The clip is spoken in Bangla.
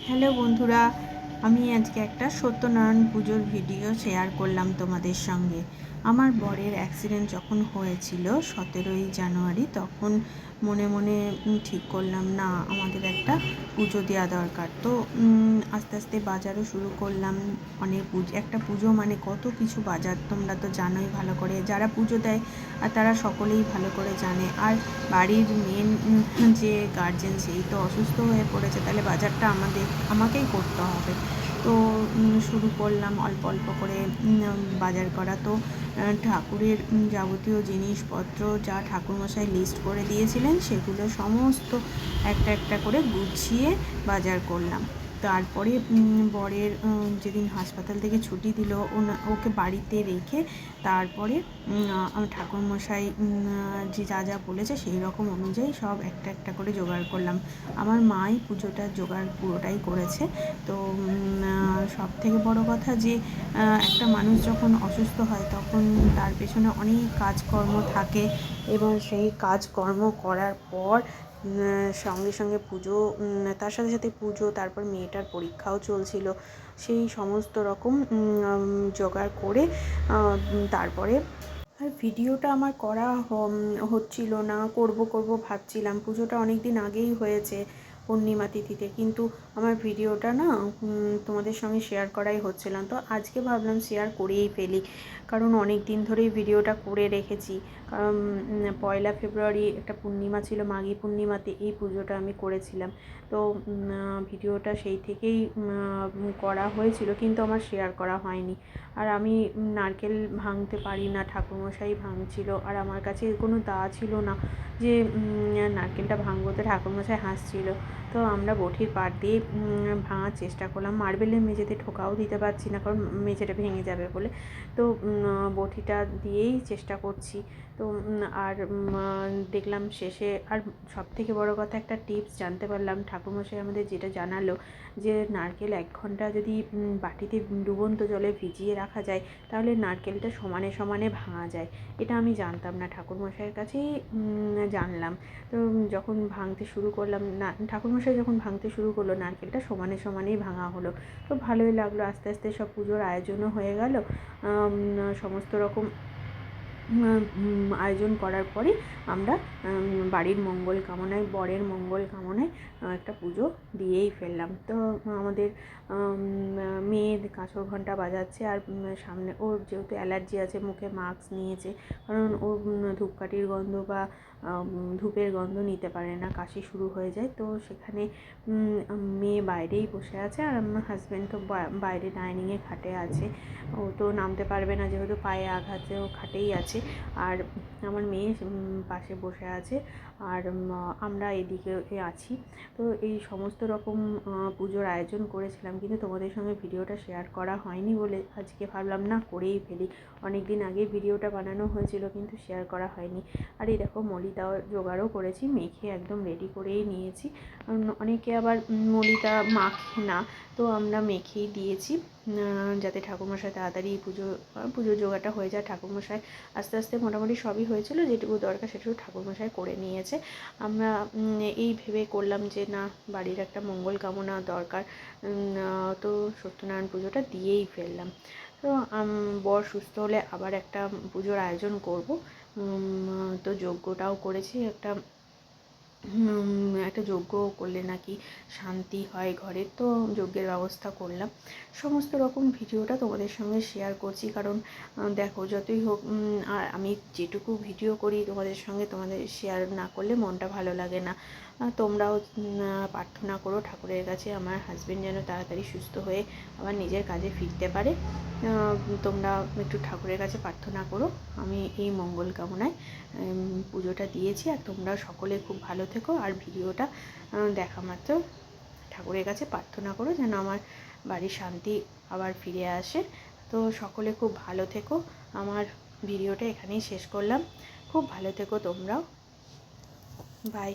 হ্যালো বন্ধুরা, আমি আজকে একটা সত্যনারায়ণ পুজোর ভিডিও শেয়ার করলাম তোমাদের সঙ্গে। আমার বরের অ্যাক্সিডেন্ট যখন হয়েছিল 17ই জানুয়ারি, তখন মনে মনে ঠিক করলাম না আমাদের একটা পুজো দেওয়া দরকার। তো আস্তে আস্তে বাজারও শুরু করলাম। অনেক একটা পুজো মানে কত কিছু বাজার, তোমরা তো জানোই ভালো করে, যারা পুজো দেয় আর তারা সকলেই ভালো করে জানে। আর বাড়ির মেন যে গার্জেন, সেই তো অসুস্থ হয়ে পড়েছে, তাহলে বাজারটা আমাকেই করতে হবে। তো শুরু করলাম অল্প অল্প করে বাজার করা। তো ঠাকুরের যাবতীয় জিনিসপত্র যা ঠাকুরমশাই লিস্ট করে দিয়েছিলেন, সেগুলো সমস্ত একটা একটা করে গুছিয়ে বাজার করলাম। তারপরে বরের যেদিন হাসপাতাল থেকে ছুটি দিল, ওকে বাড়িতে রেখে তারপরে ঠাকুরমশাই যে যা যা বলেছে সেই রকম অনুযায়ী সব একটা একটা করে জোগাড় করলাম। আমার মাই পুজোটার জোগাড় পুরোটাই করেছে। তো সব থেকে বড় কথা যে একটা মানুষ যখন অসুস্থ হয় তখন তার পেছনে অনেক কাজকর্ম থাকে, এবং সেই কাজকর্ম করার পর সঙ্গে সঙ্গে পুজো, তার সাথে সাথে পুজো, তারপর মেয়েটার পরীক্ষাও চলছিল। সেই সমস্ত রকম জোগাড় করে তারপরে আর ভিডিওটা আমার করা হচ্ছিল না। করব ভাবছিলাম, পুজোটা অনেক দিন আগেই হয়েছে পূর্ণিমা তিথিতে, কিন্তু আমার ভিডিওটা না তোমাদের সঙ্গে শেয়ার করাই হচ্ছিল না। তো আজকে ভাবলাম শেয়ার করেই ফেলি, কারণ অনেক দিন ধরেই ভিডিওটা করে রেখেছি। কারণ 1 ফেব্রুয়ারি একটা পূর্ণিমা ছিল, মাঘী পূর্ণিমাতে এই পুজোটা আমি করেছিলাম। তো ভিডিওটা সেই থেকেই করা হয়েছিল, কিন্তু আমার শেয়ার করা হয়নি। আর আমি নারকেল ভাঙতে পারি না, ঠাকুরমশাই ভাঙছিল, আর আমার কাছে কোনো দা ছিল না যে নারকেলটা ভাঙবো। তো ঠাকুরমশাই হাসছিল। তো আমরা বটির পাট দিয়ে ভাঙার চেষ্টা করলাম। মার্বেলের মেঝেতে ঠোকাও দিতে পারছি না, কারণ মেঝেটা ভেঙে যাবে বলে। তো বটিটা দিয়েই চেষ্টা করছি। তো আর দেখলাম শেষে, আর সবথেকে বড় কথা একটা টিপস জানতে পারলাম, ঠাকুরমশাই আমাদের যেটা জানালো যে নারকেল 1 ঘন্টা যদি বাটিতে ডুবন্ত জলে ভিজিয়ে রাখা যায়, তাহলে নারকেলটা সমানে সমানে ভাঙা যায়। এটা আমি জানতাম না, ঠাকুরমশাইয়ের কাছেই জানলাম। তো যখন ভাঙতে শুরু করলাম, ঠাকুরমশাই যখন ভাঙতে শুরু করলো, নারকেলটা সমানে সমানেই ভাঙা হলো। তো ভালোই লাগলো। আস্তে আস্তে সব পুজোর আয়োজনও হয়ে গেল। সমস্ত রকম আয়োজন করার পরে আমরা বাড়ির মঙ্গল কামনায়, বরের মঙ্গল কামনায় একটা পুজো দিয়েই ফেললাম। তো আমাদের মেয়ে কাঁসর ঘণ্টা বাজাচ্ছে, আর সামনে ওর যেহেতু অ্যালার্জি আছে, মুখে মাস্ক নিয়েছে, কারণ ও ধূপকাঠির গন্ধ বা ধূপের গন্ধ নিতে পারে না, কাশি শুরু হয়ে যায়। তো সেখানে মেয়ে বাইরেই বসে আছে, আর আমার হাজব্যান্ড তো বাইরে ডাইনিংয়ে খাটে আছে। ও তো নামতে পারবে না, যেহেতু পায়ে আঘাতে ও খাটেই আছে। আর আমার মেয়ে পাশে বসে আছে, আর আমরা এদিকে আছি। তো এই সমস্ত রকম পুজোর আয়োজন করেছিলাম, কিন্তু তোমাদের সঙ্গে ভিডিওটা শেয়ার করা হয়নি বলে আজকে ভাবলাম না করেই ফেলি। অনেক দিন আগে ভিডিওটা বানানো হয়েছিল, কিন্তু শেয়ার করা হয়নি। আর এই দেখো মলিতা জোগাড়ও করেছি, মেখে একদম রেডি করেই নিয়েছি। অনেকে আবার মলিতা মাখে না, তো আমরা মেখেই দিয়েছি, যাতে ঠাকুরমশাই তাড়াতাড়ি পুজোর জোগাড়টা হয়ে যায়। ঠাকুরমশাই আস্তে আস্তে মোটামুটি সবই হয়েছিল, যেটুকু দরকার সেটুকু ঠাকুরমশাই করে নিয়েছে। আমরা এই ভেবে করলাম যে না, বাড়ির একটা মঙ্গল কামনা দরকার। তো সত্যনারায়ণ পুজোটা দিয়েই ফেললাম। তো বর সুস্থ হলে আবার একটা পুজোর আয়োজন করব। তো যজ্ঞটাও করেছি, একটা যজ্ঞ করলে নাকি শান্তি হয় ঘরে, তো যজ্ঞের ব্যবস্থা করলাম। সমস্ত রকম ভিডিওটা তোমাদের সঙ্গে শেয়ার করছি, কারণ দেখো যতই হোক, আর আমি যেটুকু ভিডিও করি তোমাদের সঙ্গে, তোমাদের শেয়ার না করলে মনটা ভালো লাগে না। তোমরাও প্রার্থনা করো ঠাকুরের কাছে আমার হাজব্যান্ড যেন তাড়াতাড়ি সুস্থ হয়ে আবার নিজের কাজে ফিরতে পারে। তোমরা একটু ঠাকুরের কাছে প্রার্থনা করো। আমি এই মঙ্গল কামনায় পুজোটা দিয়েছি। আর তোমরা সকলে খুব ভালো থেকো, আর ভিডিওটা দেখা মাত্র ঠাকুরের কাছে প্রার্থনা করো যেন আমার বাড়ির শান্তি আবার ফিরে আসে। তো সকলে খুব ভালো থেকো। আমার ভিডিওটা এখানেই শেষ করলাম। খুব ভালো থেকো তোমরাও। বাই।